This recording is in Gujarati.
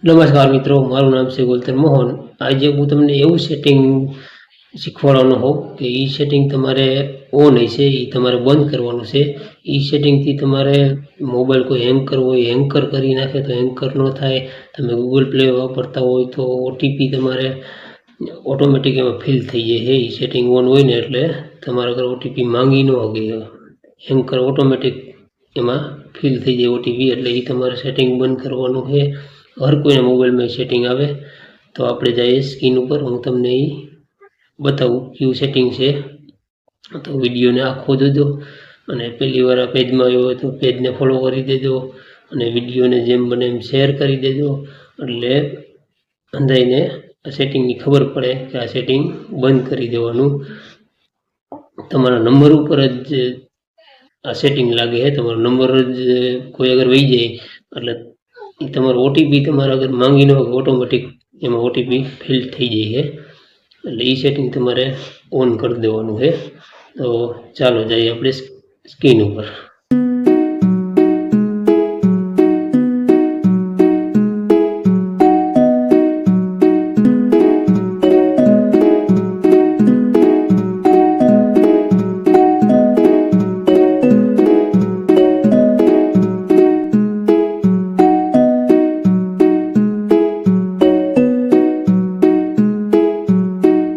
નમસ્કાર મિત્રો, મારું નામ છે ગોલતર મોહન। આજે હું તમને એવું સેટિંગ શીખવાડવાનો હોઉં કે એ સેટિંગ તમારે ઓન હશે, એ તમારે બંધ કરવાનું છે। એ સેટિંગથી તમારે મોબાઈલ કોઈ હેંગ કરવો હોય, હેંકર કરી નાખે તો હેંકર ન થાય। તમે ગૂગલ પ્લે વાપરતા હોય તો ઓટીપી તમારે ઓટોમેટિક એમાં ફિલ થઈ જાય। એ સેટિંગ ઓન હોય ને એટલે તમારે અગર ઓટીપી માંગી ન હોય, હેંકર ઓટોમેટિક એમાં ફિલ થઈ જાય ઓટીપી, એટલે એ તમારે સેટિંગ બંધ કરવાનું છે। હર કોઈના મોબાઈલમાં સેટિંગ આવે તો આપણે જઈએ સ્ક્રીન ઉપર, હું તમને એ બતાવું કેવું સેટિંગ છે। તો વિડીયોને આખો જોજો અને પહેલી વાર આ પેજમાં આવ્યો હોય તો પેજને ફોલો કરી દેજો અને વિડીયોને જેમ બને એમ શેર કરી દેજો, એટલે અંધાઈને આ સેટિંગની ખબર પડે કે આ સેટિંગ બંધ કરી દેવાનું। તમારા નંબર ઉપર જ આ સેટિંગ લાગે છે। તમારો નંબર જ કોઈ અગર વહી જાય એટલે એ તમારો ઓટીપી તમારે અગર માંગી ન હોય ઓટોમેટિક એમાં ઓટીપી ફિલ થઈ જાય છે, એટલે એ સેટિંગ તમારે ઓન કરી દેવાનું છે। તો ચાલો જઈએ આપણે સ્ક્રીન ઉપર।